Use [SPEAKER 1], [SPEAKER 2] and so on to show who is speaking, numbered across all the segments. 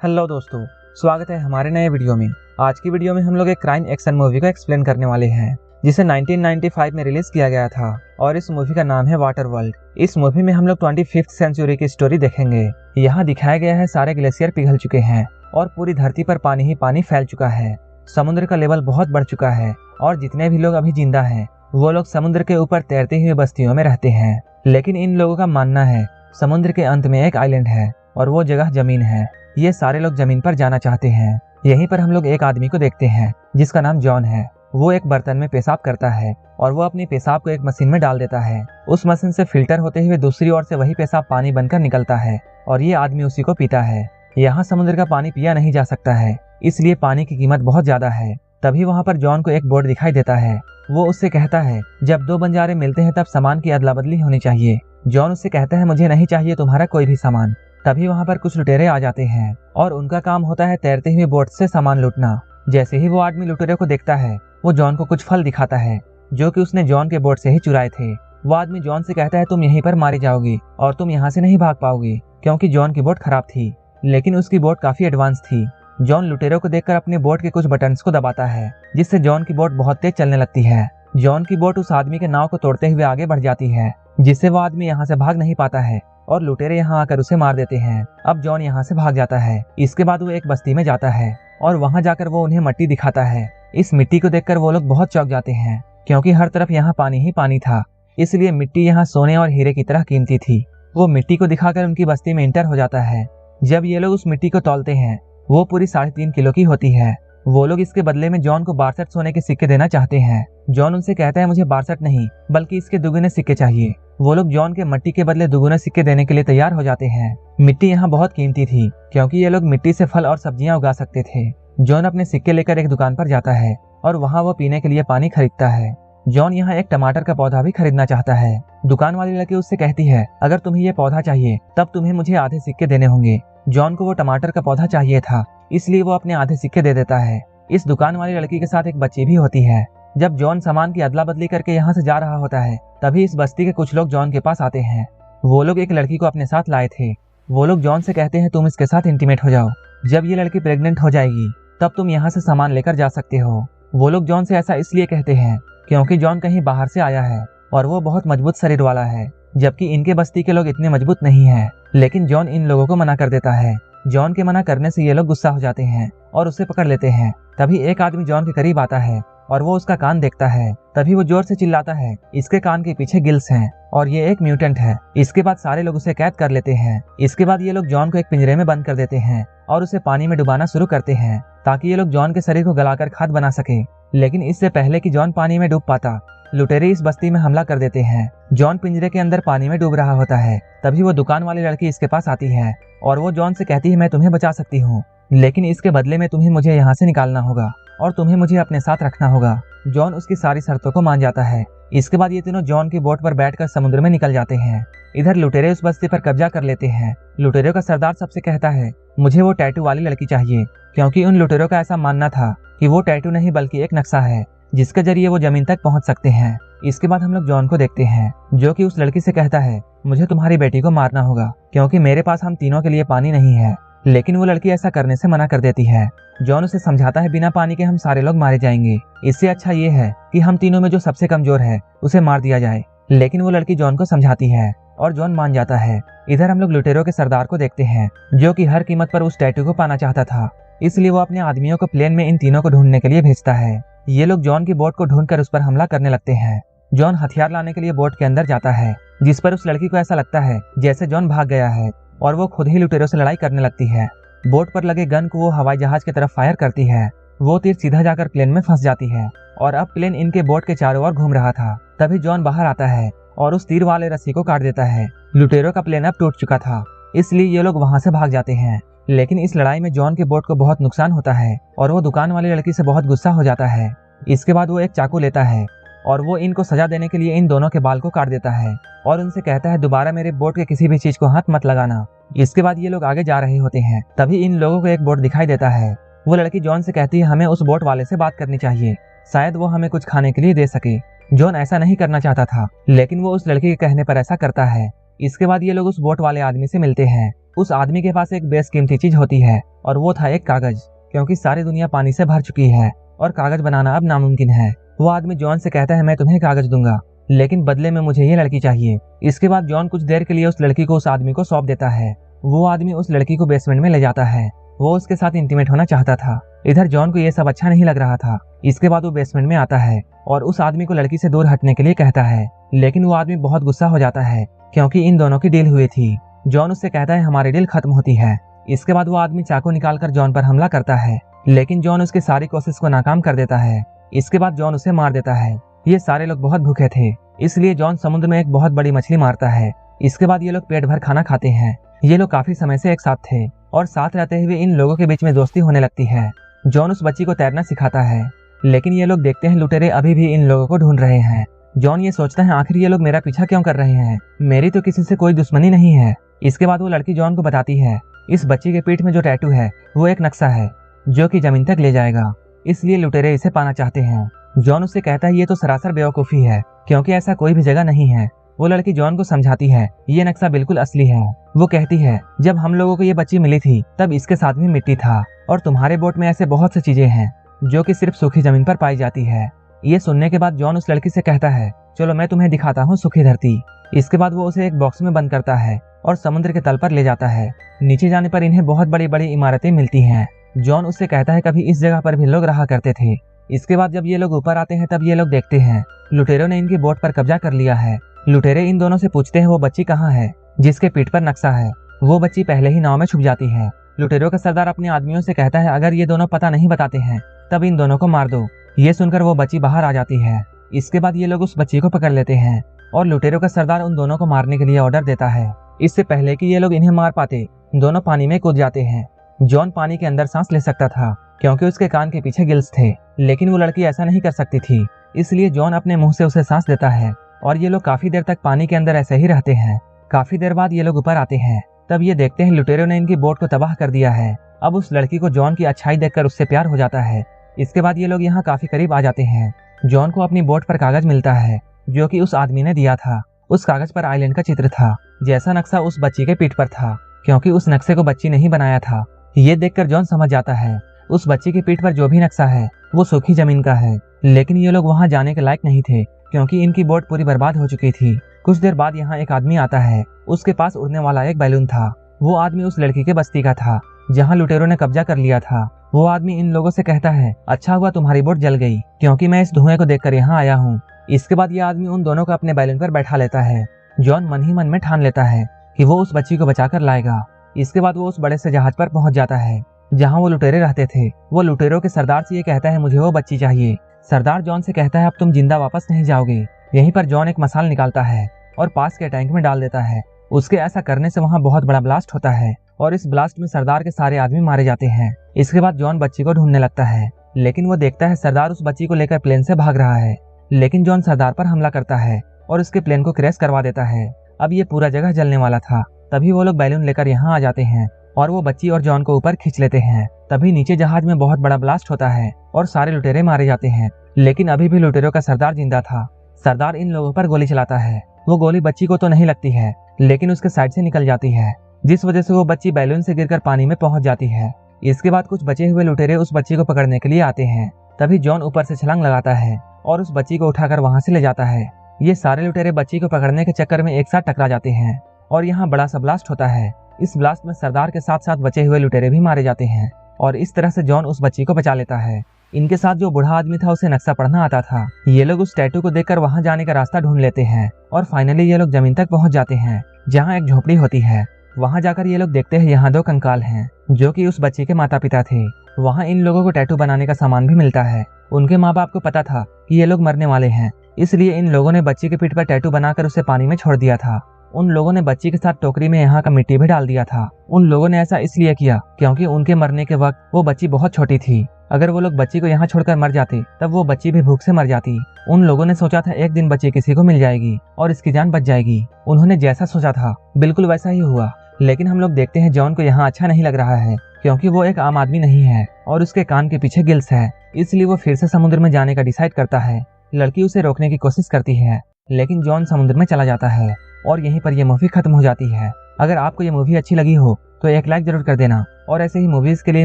[SPEAKER 1] Hello दोस्तों, स्वागत है हमारे नए वीडियो में। आज की वीडियो में हम लोग एक क्राइम एक्शन मूवी को एक्सप्लेन करने वाले हैं जिसे 1995 में रिलीज किया गया था और इस मूवी का नाम है वाटर वर्ल्ड। इस मूवी में हम लोग 25th सेंचुरी की स्टोरी देखेंगे। यहाँ दिखाया गया है सारे ग्लेशियर पिघल चुके हैं और पूरी धरती पर पानी ही पानी फैल चुका है। समुद्र का लेवल बहुत बढ़ चुका है और जितने भी लोग अभी जिंदा हैं वो लोग समुद्र के ऊपर तैरती हुई बस्तियों में रहते हैं। लेकिन इन लोगों का मानना है समुद्र के अंत में एक आइलैंड है और वो जगह जमीन है। ये सारे लोग जमीन पर जाना चाहते हैं। यहीं पर हम लोग एक आदमी को देखते हैं जिसका नाम जॉन है। वो एक बर्तन में पेशाब करता है और वो अपनी पेशाब को एक मशीन में डाल देता है। उस मशीन से फिल्टर होते हुए दूसरी ओर से वही पेशाब पानी बनकर निकलता है और ये आदमी उसी को पीता है। यहाँ समुद्र का पानी पिया नहीं जा सकता है, इसलिए पानी की कीमत बहुत ज्यादा है। तभी वहाँ पर जॉन को एक बोर्ड दिखाई देता है। वो उससे कहता है जब दो बंजारे मिलते हैं तब सामान की अदला बदली होनी चाहिए। जॉन उससे कहता है मुझे नहीं चाहिए तुम्हारा कोई भी सामान। तभी वहाँ पर कुछ लुटेरे आ जाते हैं और उनका काम होता है तैरते हुए बोट से सामान लूटना। जैसे ही वो आदमी लुटेरे को देखता है वो जॉन को कुछ फल दिखाता है जो कि उसने जॉन के बोट से ही चुराए थे। वो आदमी जॉन से कहता है तुम यहीं पर मारी जाओगी और तुम यहाँ से नहीं भाग पाओगी, क्योंकि जॉन की बोट खराब थी लेकिन उसकी बोट काफी एडवांस थी। जॉन लुटेरों को देखकर अपने बोट के कुछ बटन्स को दबाता है जिससे जॉन की बोट बहुत तेज चलने लगती है। जॉन की बोट उस आदमी के नाव को तोड़ते हुए आगे बढ़ जाती है जिससे वो आदमी यहाँ से भाग नहीं पाता है और लुटेरे यहाँ आकर उसे मार देते हैं। अब जॉन यहाँ से भाग जाता है। इसके बाद वो एक बस्ती में जाता है और वहाँ जाकर वो उन्हें मिट्टी दिखाता है। इस मिट्टी को देखकर वो लोग बहुत चौंक जाते हैं क्योंकि हर तरफ यहाँ पानी ही पानी था, इसलिए मिट्टी यहाँ सोने और हीरे की तरह कीमती थी। वो मिट्टी को दिखाकर उनकी बस्ती में इंटर हो जाता है। जब ये लोग उस मिट्टी को तौलते हैं वो पूरी 3.5 किलो की होती है। वो लोग इसके बदले में जॉन को 62 सोने के सिक्के देना चाहते हैं। जॉन उनसे कहता है मुझे 62 नहीं बल्कि इसके दुगुने सिक्के चाहिए। वो लोग जॉन के मिट्टी के बदले दुगुने सिक्के देने के लिए तैयार हो जाते हैं। मिट्टी यहाँ बहुत कीमती थी क्योंकि ये लोग मिट्टी से फल और सब्जियां उगा सकते थे। जॉन अपने सिक्के लेकर एक दुकान पर जाता है और वहाँ वो पीने के लिए पानी खरीदता है। जॉन यहाँ एक टमाटर का पौधा भी खरीदना चाहता है। दुकान वाली लड़की उससे कहती है अगर तुम्हें ये पौधा चाहिए तब तुम्हें मुझे आधे सिक्के देने होंगे। जॉन को वो टमाटर का पौधा चाहिए था, इसलिए वो अपने आधे सिक्के दे देता है। इस दुकान वाली लड़की के साथ एक बच्ची भी होती है। जब जॉन सामान की अदला बदली करके यहाँ से जा रहा होता है तभी इस बस्ती के कुछ लोग जॉन के पास आते हैं। वो लोग एक लड़की को अपने साथ लाए थे। वो लोग जॉन से कहते हैं तुम इसके साथ इंटीमेट हो जाओ, जब ये लड़की प्रेग्नेंट हो जाएगी तब तुम यहाँ से सामान लेकर जा सकते हो। वो लोग जॉन से ऐसा इसलिए कहते हैं क्योंकि जॉन कहीं बाहर से आया है और वो बहुत मजबूत शरीर वाला है, जबकि इनके बस्ती के लोग इतने मजबूत नहीं है। लेकिन जॉन इन लोगों को मना कर देता है। जॉन के मना करने से ये लोग गुस्सा हो जाते हैं और उसे पकड़ लेते हैं। तभी एक आदमी जॉन के करीब आता है और वो उसका कान देखता है। तभी वो जोर से चिल्लाता है इसके कान के पीछे गिल्स हैं और ये एक म्यूटेंट है। इसके बाद सारे लोग उसे कैद कर लेते हैं। इसके बाद ये लोग जॉन को एक पिंजरे में बंद कर देते हैं और उसे पानी में डुबाना शुरू करते हैं ताकि ये लोग जॉन के शरीर को गलाकर खाद बना सके। लेकिन इससे पहले कि जॉन पानी में डूब पाता लुटेरे इस बस्ती में हमला कर देते हैं। जॉन पिंजरे के अंदर पानी में डूब रहा होता है। तभी वो दुकान वाली लड़की इसके पास आती है और वो जॉन से कहती है मैं तुम्हें बचा सकती हूँ, लेकिन इसके बदले में तुम्हें मुझे यहाँ से निकालना होगा और तुम्हें मुझे अपने साथ रखना होगा। जॉन उसकी सारी शर्तों को मान जाता है। इसके बाद ये तीनों जॉन की बोट पर बैठकर समुद्र में निकल जाते हैं। इधर लुटेरे उस बस्ती पर कब्जा कर लेते हैं। लुटेरों का सरदार सबसे कहता है मुझे वो टैटू वाली लड़की चाहिए, क्योंकि उन लुटेरों का ऐसा मानना था कि वो टैटू नहीं बल्कि एक नक्शा है जिसके जरिए वो जमीन तक पहुंच सकते हैं। इसके बाद हम लोग जॉन को देखते हैं जो कि उस लड़की से कहता है मुझे तुम्हारी बेटी को मारना होगा क्योंकि मेरे पास हम तीनों के लिए पानी नहीं है। लेकिन वो लड़की ऐसा करने से मना कर देती है। जॉन उसे समझाता है बिना पानी के हम सारे लोग मारे जाएंगे, इससे अच्छा ये है कि हम तीनों में जो सबसे कमजोर है उसे मार दिया जाए। लेकिन वो लड़की जॉन को समझाती है और जॉन मान जाता है। इधर हम लोग लुटेरों के सरदार को देखते हैं जो कि हर कीमत पर उस टैटू को पाना चाहता था, इसलिए वो अपने आदमियों को प्लेन में इन तीनों को ढूंढने के लिए भेजता है। ये लोग जॉन की बोट को ढूंढकर उस पर हमला करने लगते हैं। जॉन हथियार लाने के लिए बोट के अंदर जाता है, जिस पर उस लड़की को ऐसा लगता है जैसे जॉन भाग गया है और वो खुद ही लुटेरों से लड़ाई करने लगती है। बोट पर लगे गन को वो हवाई जहाज की तरफ फायर करती है। वो तीर सीधा जाकर प्लेन में फंस जाती है और अब प्लेन इनके बोट के चारों ओर घूम रहा था। तभी जॉन बाहर आता है और उस तीर वाले रस्सी को काट देता है। लुटेरों का प्लेन अब टूट चुका था, इसलिए ये लोग वहां से भाग जाते हैं। लेकिन इस लड़ाई में जॉन के बोट को बहुत नुकसान होता है और वो दुकान वाली लड़की से बहुत गुस्सा हो जाता है। इसके बाद वो एक चाकू लेता है और वो इनको सजा देने के लिए इन दोनों के बाल को काट देता है और उनसे कहता है दोबारा मेरे बोट के किसी भी चीज को हाथ मत लगाना। इसके बाद ये लोग आगे जा रहे होते हैं। तभी इन लोगों को एक बोट दिखाई देता है। वो लड़की जॉन से कहती है हमें उस बोट वाले से बात करनी चाहिए, शायद वो हमें कुछ खाने के लिए दे सके। जॉन ऐसा नहीं करना चाहता था, लेकिन वो उस लड़की के कहने पर ऐसा करता है। इसके बाद ये लोग उस बोट वाले आदमी से मिलते हैं। उस आदमी के पास एक बेशकीमती चीज होती है और वो था एक कागज, क्योंकि सारी दुनिया पानी से भर चुकी है और कागज बनाना अब नामुमकिन है। वो आदमी जॉन से कहता है मैं तुम्हें कागज दूंगा, लेकिन बदले में मुझे ये लड़की चाहिए। इसके बाद जॉन कुछ देर के लिए उस लड़की को उस आदमी को सौंप देता है। वो आदमी उस लड़की को बेसमेंट में ले जाता है। वो उसके साथ इंटीमेट होना चाहता था। इधर जॉन को ये सब अच्छा नहीं लग रहा था। इसके बाद वो बेसमेंट में आता है और उस आदमी को लड़की से दूर हटने के लिए कहता है, लेकिन वो आदमी बहुत गुस्सा हो जाता है क्योंकि इन दोनों की डील हुई थी। जॉन उससे कहता है हमारी डील खत्म होती है। इसके बाद वो आदमी चाकू निकालकर जॉन पर हमला करता है, लेकिन जॉन उसकी सारी कोशिश को नाकाम कर देता है। इसके बाद जॉन उसे मार देता है। ये सारे लोग बहुत भूखे थे, इसलिए जॉन समुद्र में एक बहुत बड़ी मछली मारता है। इसके बाद ये लोग पेट भर खाना खाते हैं। ये लोग काफी समय से एक साथ थे और साथ रहते हुए इन लोगों के बीच में दोस्ती होने लगती है। जॉन उस बच्ची को तैरना सिखाता है, लेकिन ये लोग देखते हैं लुटेरे अभी भी इन लोगों को ढूंढ रहे हैं। जॉन ये सोचता है आखिर ये लोग मेरा पीछा क्यों कर रहे हैं, मेरी तो किसी से कोई दुश्मनी नहीं है। इसके बाद वो लड़की जॉन को बताती है इस बच्ची के पीठ में जो टैटू है वो एक नक्शा है जो कि जमीन तक ले जाएगा, इसलिए लुटेरे इसे पाना चाहते हैं। जॉन उससे कहता है ये तो सरासर बेवकूफी है, क्योंकि ऐसा कोई भी जगह नहीं है। वो लड़की जॉन को समझाती है ये नक्शा बिल्कुल असली है। वो कहती है जब हम लोगों को ये बच्ची मिली थी तब इसके साथ भी मिट्टी था और तुम्हारे बोट में ऐसे बहुत सी चीजें हैं जो कि सिर्फ सूखी जमीन पर पाई जाती है। ये सुनने के बाद जॉन उस लड़की से कहता है चलो मैं तुम्हें दिखाता हूँ सूखी धरती। इसके बाद वो उसे एक बॉक्स में बंद करता है और समुद्र के तल पर ले जाता है। नीचे जाने पर इन्हें बहुत बड़ी बड़ी इमारतें मिलती हैं। जॉन उससे कहता है कभी इस जगह पर भी लोग रहा करते थे। इसके बाद जब ये लोग ऊपर आते हैं तब ये लोग देखते हैं लुटेरों ने इनकी बोट पर कब्जा कर लिया है। लुटेरे इन दोनों से पूछते हैं वो बच्ची कहाँ है जिसके पीठ पर नक्शा है। वो बच्ची पहले ही नाव में छुप जाती है। लुटेरों का सरदार अपने आदमियों से कहता है अगर ये दोनों पता नहीं बताते हैं तब इन दोनों को मार दो। ये सुनकर वो बच्ची बाहर आ जाती है। इसके बाद ये लोग उस बच्ची को पकड़ लेते हैं और लुटेरों का सरदार उन दोनों को मारने के लिए ऑर्डर देता है। इससे पहले कि ये लोग इन्हें मार पाते दोनों पानी में कूद जाते हैं। जॉन पानी के अंदर सांस ले सकता था क्योंकि उसके कान के पीछे गिल्स थे, लेकिन वो लड़की ऐसा नहीं कर सकती थी, इसलिए जॉन अपने मुंह से उसे सांस देता है और ये लोग काफी देर तक पानी के अंदर ऐसे ही रहते हैं। काफी देर बाद ये लोग ऊपर आते हैं, तब ये देखते हैं लुटेरों ने इनकी बोट को तबाह कर दिया है। अब उस लड़की को जॉन की अच्छाई देखकर उससे प्यार हो जाता है। इसके बाद ये लोग यहाँ काफी करीब आ जाते हैं। जॉन को अपनी बोट पर कागज मिलता है जो कि उस आदमी ने दिया था। उस कागज पर आइलैंड का चित्र था जैसा नक्शा उस बच्ची के पीठ पर था, क्योंकि उस नक्शे को बच्ची नहीं बनाया था। ये देखकर जॉन समझ जाता है उस बच्ची के पीठ पर जो भी नक्शा है वो सूखी जमीन का है, लेकिन ये लोग वहाँ जाने के लायक नहीं थे क्योंकि इनकी बोट पूरी बर्बाद हो चुकी थी। कुछ देर बाद यहाँ एक आदमी आता है। उसके पास उड़ने वाला एक बैलून था। वो आदमी उस लड़की के बस्ती का था जहाँ लुटेरों ने कब्जा कर लिया था। वो आदमी इन लोगों से कहता है अच्छा हुआ तुम्हारी बोट जल गई, क्योंकि मैं इस धुएं को देखकर यहाँ आया हूँ। इसके बाद ये आदमी उन दोनों को अपने बैलून पर बैठा लेता है। जॉन मन ही मन में ठान लेता है कि वो उस बच्ची को बचाकर लाएगा। इसके बाद वो उस बड़े से जहाज पर पहुंच जाता है जहाँ वो लुटेरे रहते थे। वो लुटेरों के सरदार से ये कहता है मुझे वो बच्ची चाहिए। सरदार जॉन से कहता है अब तुम जिंदा वापस नहीं जाओगे। यहीं पर जॉन एक मसाल निकालता है और पास के टैंक में डाल देता है। उसके ऐसा करने से वहाँ बहुत बड़ा ब्लास्ट होता है और इस ब्लास्ट में सरदार के सारे आदमी मारे जाते हैं। इसके बाद जॉन बच्ची को ढूंढने लगता है, लेकिन वो देखता है सरदार उस बच्ची को लेकर प्लेन से भाग रहा है। लेकिन जॉन सरदार पर हमला करता है और उसके प्लेन को क्रैश करवा देता है। अब ये पूरा जगह जलने वाला था। तभी वो लोग बैलून लेकर यहाँ आ जाते हैं और वो बच्ची और जॉन को ऊपर खींच लेते हैं। तभी नीचे जहाज में बहुत बड़ा ब्लास्ट होता है और सारे लुटेरे मारे जाते हैं, लेकिन अभी भी लुटेरों का सरदार जिंदा था। सरदार इन लोगों पर गोली चलाता है। वो गोली बच्ची को तो नहीं लगती है, लेकिन उसके साइड से निकल जाती है, जिस वजह से वो बच्ची बैलून से गिरकर पानी में पहुंच जाती है। इसके बाद कुछ बचे हुए लुटेरे उस बच्ची को पकड़ने के लिए आते हैं। तभी जॉन ऊपर से छलांग लगाता है और उस बच्ची को उठाकर वहां से ले जाता है। ये सारे लुटेरे बच्ची को पकड़ने के चक्कर में एक साथ टकरा जाते हैं और यहाँ बड़ा सा ब्लास्ट होता है। इस ब्लास्ट में सरदार के साथ साथ बचे हुए लुटेरे भी मारे जाते हैं और इस तरह से जॉन उस बच्ची को बचा लेता है। इनके साथ जो बूढ़ा आदमी था उसे नक्शा पढ़ना आता था। ये लोग उस टैटू को देखकर वहां जाने का रास्ता ढूंढ लेते हैं और फाइनली ये लोग जमीन तक पहुंच जाते हैं जहां एक झोपड़ी होती है। वहां जाकर ये लोग देखते हैं यहाँ 2 कंकाल हैं जो कि उस बच्ची के माता पिता थे। वहां इन लोगों को टैटू बनाने का सामान भी मिलता है। उनके माँ बाप को पता था कि ये लोग मरने वाले हैं, इसलिए इन लोगों ने बच्ची के पीठ पर टैटू बनाकर उसे पानी में छोड़ दिया था। उन लोगों ने बच्ची के साथ टोकरी में यहाँ का मिट्टी भी डाल दिया था। उन लोगों ने ऐसा इसलिए किया क्योंकि उनके मरने के वक्त वो बच्ची बहुत छोटी थी। अगर वो लोग बच्ची को यहाँ छोड़कर मर जाते तब वो बच्ची भी भूख से मर जाती। उन लोगों ने सोचा था एक दिन बच्ची किसी को मिल जाएगी और इसकी जान बच जाएगी। उन्होंने जैसा सोचा था बिल्कुल वैसा ही हुआ। लेकिन हम लोग देखते हैं जॉन को यहाँ अच्छा नहीं लग रहा है क्योंकि वो एक आम आदमी नहीं है और उसके कान के पीछे गिल्स है, इसलिए वो फिर से समुद्र में जाने का डिसाइड करता है। लड़की उसे रोकने की कोशिश करती है, लेकिन जॉन समुद्र में चला जाता है। और यहीं पर यह मूवी खत्म हो जाती है। अगर आपको ये मूवी अच्छी लगी हो तो एक लाइक जरूर कर देना और ऐसे ही मूवीज के लिए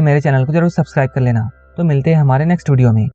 [SPEAKER 1] मेरे चैनल को जरूर सब्सक्राइब कर लेना। तो मिलते हैं हमारे नेक्स्ट वीडियो में।